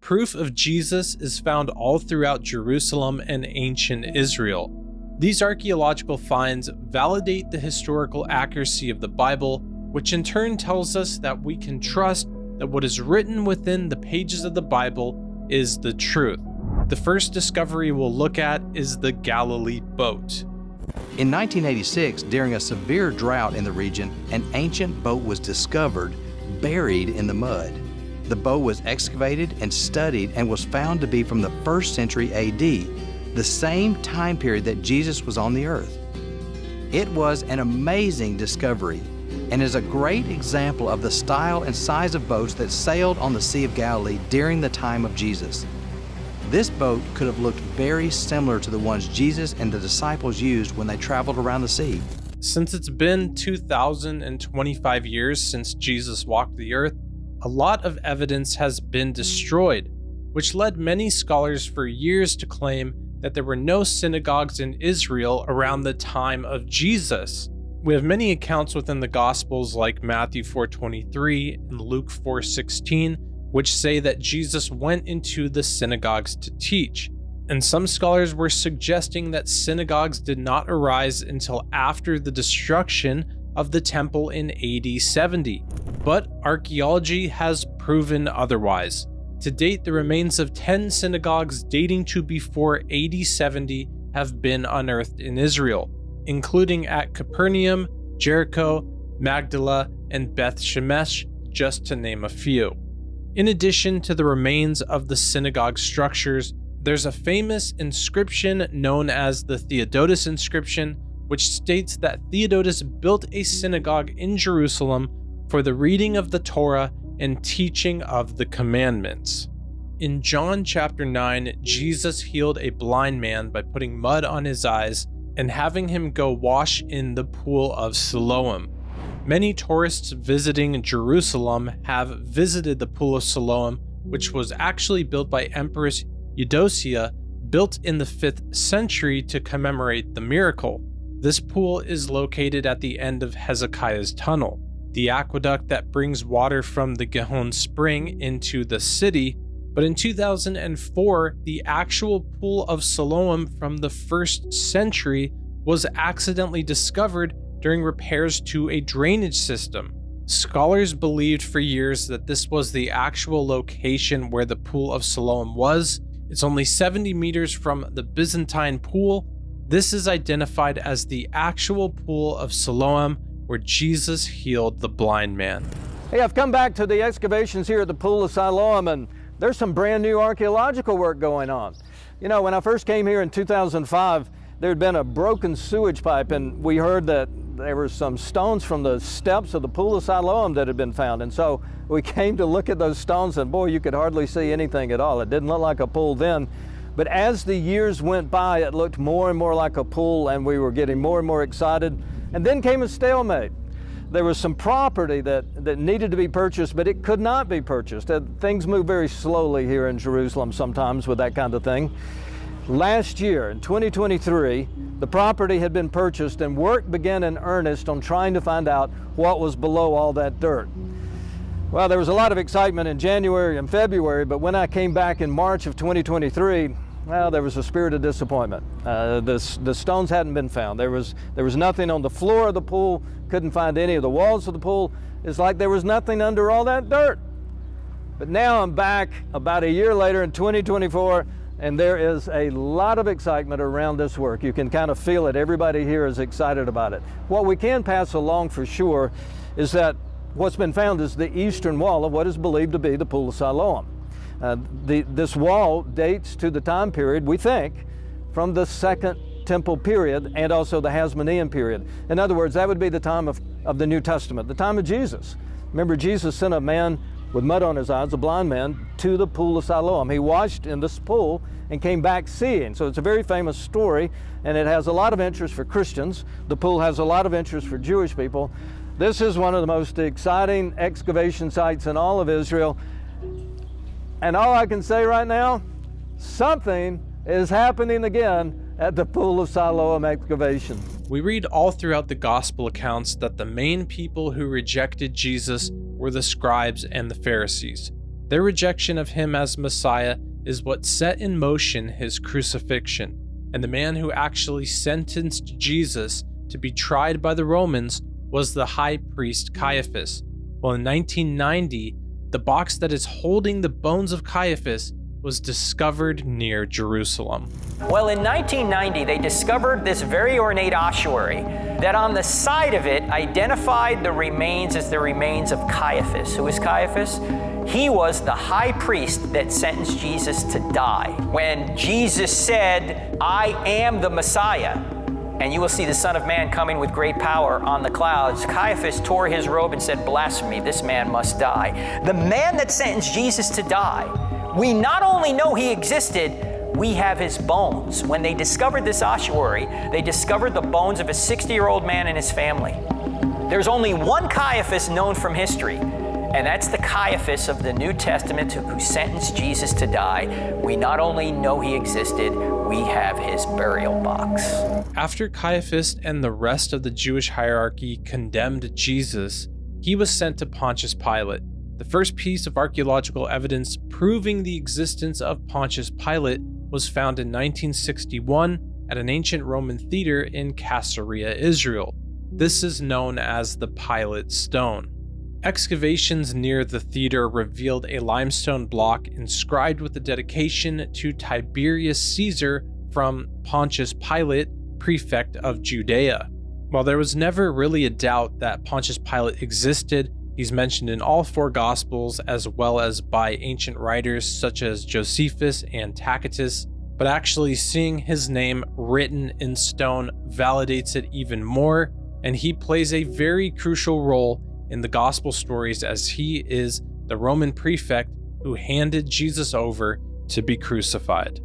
Proof of Jesus is found all throughout Jerusalem and ancient Israel. These archaeological finds validate the historical accuracy of the Bible, which in turn tells us that we can trust that what is written within the pages of the Bible is the truth. The first discovery we'll look at is the Galilee boat. In 1986, during a severe drought in the region, an ancient boat was discovered, buried in the mud. The boat was excavated and studied and was found to be from the 1st century AD, the same time period that Jesus was on the earth. It was an amazing discovery and is a great example of the style and size of boats that sailed on the Sea of Galilee during the time of Jesus. This boat could have looked very similar to the ones Jesus and the disciples used when they traveled around the sea. Since it's been 2,025 years since Jesus walked the earth, a lot of evidence has been destroyed, which led many scholars for years to claim that there were no synagogues in Israel around the time of Jesus. We have many accounts within the Gospels like Matthew 4:23 and Luke 4:16, which say that Jesus went into the synagogues to teach. And some scholars were suggesting that synagogues did not arise until after the destruction of the temple in AD 70. But archaeology has proven otherwise. To date, the remains of 10 synagogues dating to before AD 70 have been unearthed in Israel, including at Capernaum, Jericho, Magdala, and Beth Shemesh, just to name a few. In addition to the remains of the synagogue structures, there's a famous inscription known as the Theodotus inscription, which states that Theodotus built a synagogue in Jerusalem for the reading of the Torah and teaching of the commandments. In John chapter 9, Jesus healed a blind man by putting mud on his eyes and having him go wash in the pool of Siloam. Many tourists visiting Jerusalem have visited the pool of Siloam, which was actually built by Empress Eudocia, built in the 5th century to commemorate the miracle. This pool is located at the end of Hezekiah's tunnel, the aqueduct that brings water from the Gihon spring into the city. But in 2004, the actual pool of Siloam from the 1st century was accidentally discovered during repairs to a drainage system. Scholars believed for years that this was the actual location where the pool of Siloam was. It's only 70 meters from the Byzantine pool. This is identified as the actual pool of Siloam where Jesus healed the blind man. Hey, I've come back to the excavations here at the pool of Siloam, and there's some brand new archaeological work going on. You know, when I first came here in 2005, there had been a broken sewage pipe, and we heard that there were some stones from the steps of the pool of Siloam that had been found. And so we came to look at those stones, and boy, you could hardly see anything at all. It didn't look like a pool then. But as the years went by, it looked more and more like a pool, and we were getting more and more excited. And then came a stalemate. There was some property that needed to be purchased, but it could not be purchased. Things move very slowly here in Jerusalem sometimes with that kind of thing. Last year, in 2023, the property had been purchased and work began in earnest on trying to find out what was below all that dirt. Well, there was a lot of excitement in January and February, but when I came back in March of 2023, well, there was a spirit of disappointment. The stones hadn't been found. There was nothing on the floor of the pool, couldn't find any of the walls of the pool. It's like there was nothing under all that dirt. But now I'm back about a year later in 2024, and there is a lot of excitement around this work. You can kind of feel it. Everybody here is excited about it. What we can pass along for sure is that what's been found is the eastern wall of what is believed to be the pool of Siloam. This wall dates to the time period, we think, from the Second Temple period and also the Hasmonean period. In other words, that would be the time of the New Testament, the time of Jesus. Remember, Jesus sent a man with mud on his eyes, a blind man, to the pool of Siloam. He washed in this pool and came back seeing. So it's a very famous story, and it has a lot of interest for Christians. The pool has a lot of interest for Jewish people. This is one of the most exciting excavation sites in all of Israel. And all I can say right now, something is happening again at the pool of Siloam excavation. We read all throughout the gospel accounts that the main people who rejected Jesus were the scribes and the Pharisees. Their rejection of him as Messiah is what set in motion his crucifixion, and the man who actually sentenced Jesus to be tried by the Romans was the high priest Caiaphas. Well, in 1990, the box that is holding the bones of Caiaphas was discovered near Jerusalem. Well, in 1990, they discovered this very ornate ossuary that on the side of it identified the remains as the remains of Caiaphas. Who is Caiaphas? He was the high priest that sentenced Jesus to die. When Jesus said, "I am the Messiah, and you will see the Son of Man coming with great power on the clouds," Caiaphas tore his robe and said, "Blasphemy, this man must die." The man that sentenced Jesus to die, we not only know he existed, we have his bones. When they discovered this ossuary, they discovered the bones of a 60-year-old man and his family. There's only one Caiaphas known from history, and that's the Caiaphas of the New Testament who sentenced Jesus to die. We not only know he existed, we have his burial box. After Caiaphas and the rest of the Jewish hierarchy condemned Jesus, he was sent to Pontius Pilate. The first piece of archaeological evidence proving the existence of Pontius Pilate was found in 1961 at an ancient Roman theater in Caesarea, Israel. This is known as the Pilate Stone. Excavations near the theater revealed a limestone block inscribed with the dedication to Tiberius Caesar from Pontius Pilate, prefect of Judea. While there was never really a doubt that Pontius Pilate existed, he's mentioned in all four Gospels as well as by ancient writers such as Josephus and Tacitus, but actually seeing his name written in stone validates it even more, and he plays a very crucial role in the Gospel stories as he is the Roman prefect who handed Jesus over to be crucified.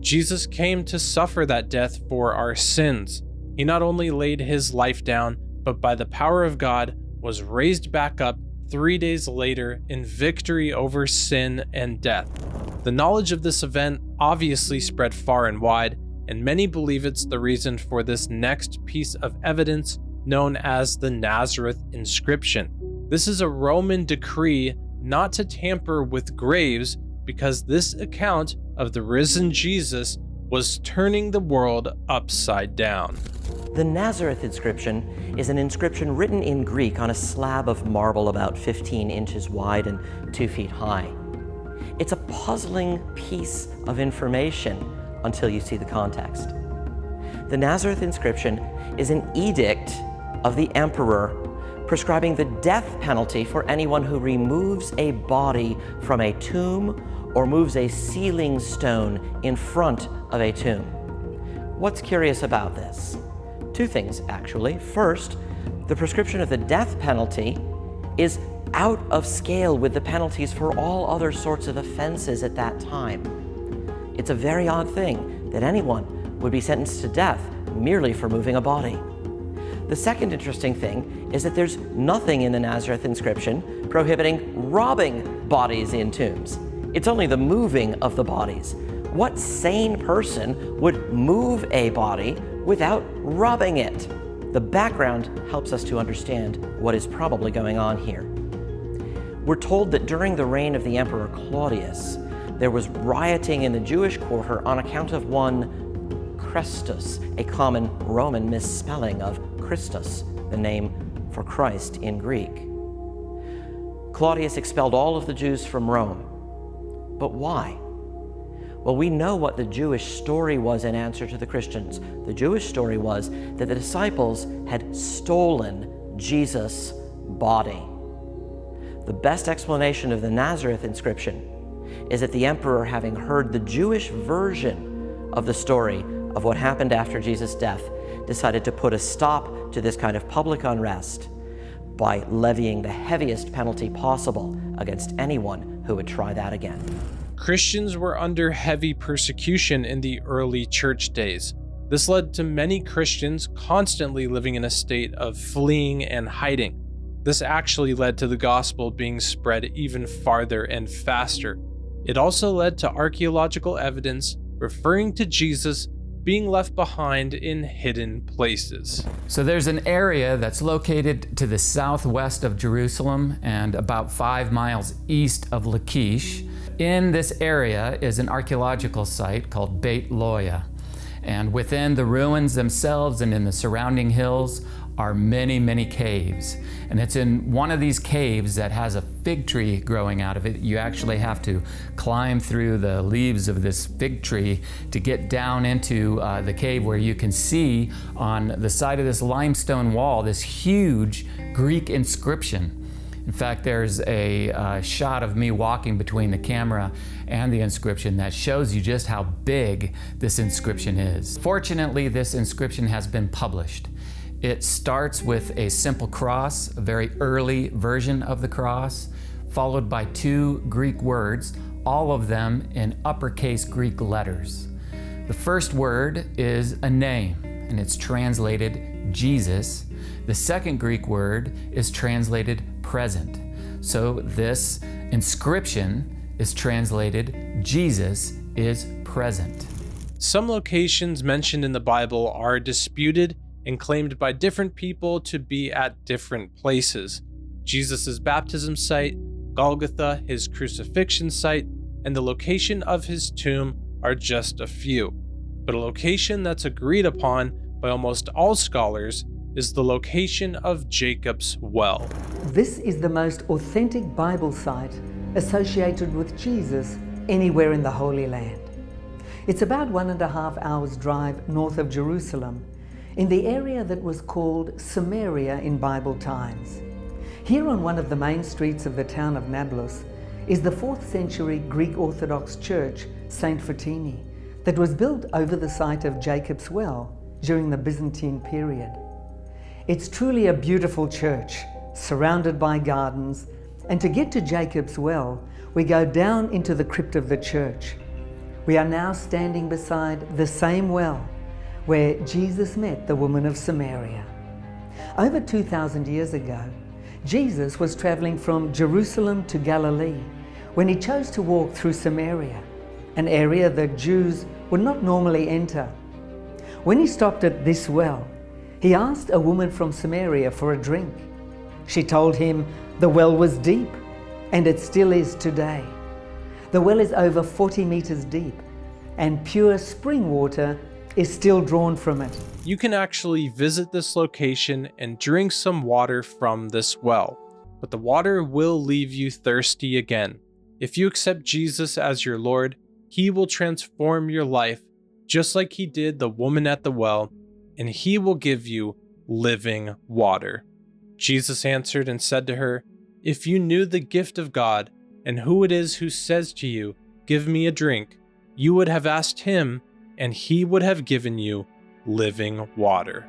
Jesus came to suffer that death for our sins. He not only laid his life down, but by the power of God was raised back up 3 days later in victory over sin and death. The knowledge of this event obviously spread far and wide, and many believe it's the reason for this next piece of evidence known as the Nazareth inscription. This is a Roman decree not to tamper with graves because this account of the risen Jesus was turning the world upside down. The Nazareth inscription is an inscription written in Greek on a slab of marble about 15 inches wide and 2 feet high. It's a puzzling piece of information until you see the context. The Nazareth inscription is an edict of the emperor prescribing the death penalty for anyone who removes a body from a tomb or moves a sealing stone in front of a tomb. What's curious about this? Two things, actually. First, the prescription of the death penalty is out of scale with the penalties for all other sorts of offenses at that time. It's a very odd thing that anyone would be sentenced to death merely for moving a body. The second interesting thing is that there's nothing in the Nazareth inscription prohibiting robbing bodies in tombs. It's only the moving of the bodies. What sane person would move a body without robbing it? The background helps us to understand what is probably going on here. We're told that during the reign of the Emperor Claudius, there was rioting in the Jewish quarter on account of one Christus, a common Roman misspelling of Christus, the name for Christ in Greek. Claudius expelled all of the Jews from Rome. But why? Well, we know what the Jewish story was in answer to the Christians. The Jewish story was that the disciples had stolen Jesus' body. The best explanation of the Nazareth inscription is that the emperor, having heard the Jewish version of the story of what happened after Jesus' death, decided to put a stop to this kind of public unrest by levying the heaviest penalty possible against anyone who would try that again. Christians were under heavy persecution in the early church days. This led to many Christians constantly living in a state of fleeing and hiding. This actually led to the gospel being spread even farther and faster. It also led to archaeological evidence referring to Jesus being left behind in hidden places. So there's an area that's located to the southwest of Jerusalem and about 5 miles east of Lachish. In this area is an archaeological site called Beit Loya. And within the ruins themselves and in the surrounding hills are many, many caves. And it's in one of these caves that has a fig tree growing out of it. You actually have to climb through the leaves of this fig tree to get down into the cave, where you can see on the side of this limestone wall this huge Greek inscription. In fact, there's a shot of me walking between the camera and the inscription that shows you just how big this inscription is. Fortunately, this inscription has been published. It starts with a simple cross, a very early version of the cross, followed by 2 Greek words, all of them in uppercase Greek letters. The first word is a name, and it's translated Jesus. The second Greek word is translated present. So this inscription is translated Jesus is present. Some locations mentioned in the Bible are disputed and claimed by different people to be at different places. Jesus' baptism site, Golgotha, his crucifixion site, and the location of his tomb are just a few. But a location that's agreed upon by almost all scholars is the location of Jacob's well. This is the most authentic Bible site associated with Jesus anywhere in the Holy Land. It's about 1.5 hours drive north of Jerusalem, in the area that was called Samaria in Bible times. Here on one of the main streets of the town of Nablus is the 4th century Greek Orthodox church, St. Fotini, that was built over the site of Jacob's well during the Byzantine period. It's truly a beautiful church, surrounded by gardens, and to get to Jacob's well, we go down into the crypt of the church. We are now standing beside the same well where Jesus met the woman of Samaria. Over 2,000 years ago, Jesus was traveling from Jerusalem to Galilee when he chose to walk through Samaria, an area that Jews would not normally enter. When he stopped at this well, he asked a woman from Samaria for a drink. She told him the well was deep, and it still is today. The well is over 40 meters deep, and pure spring water is still drawn from it. You can actually visit this location and drink some water from this well, but the water will leave you thirsty again. If you accept Jesus as your Lord, he will transform your life just like he did the woman at the well, and he will give you living water. Jesus answered and said to her, "If you knew the gift of God and who it is who says to you, 'Give me a drink,' you would have asked him, and he would have given you living water."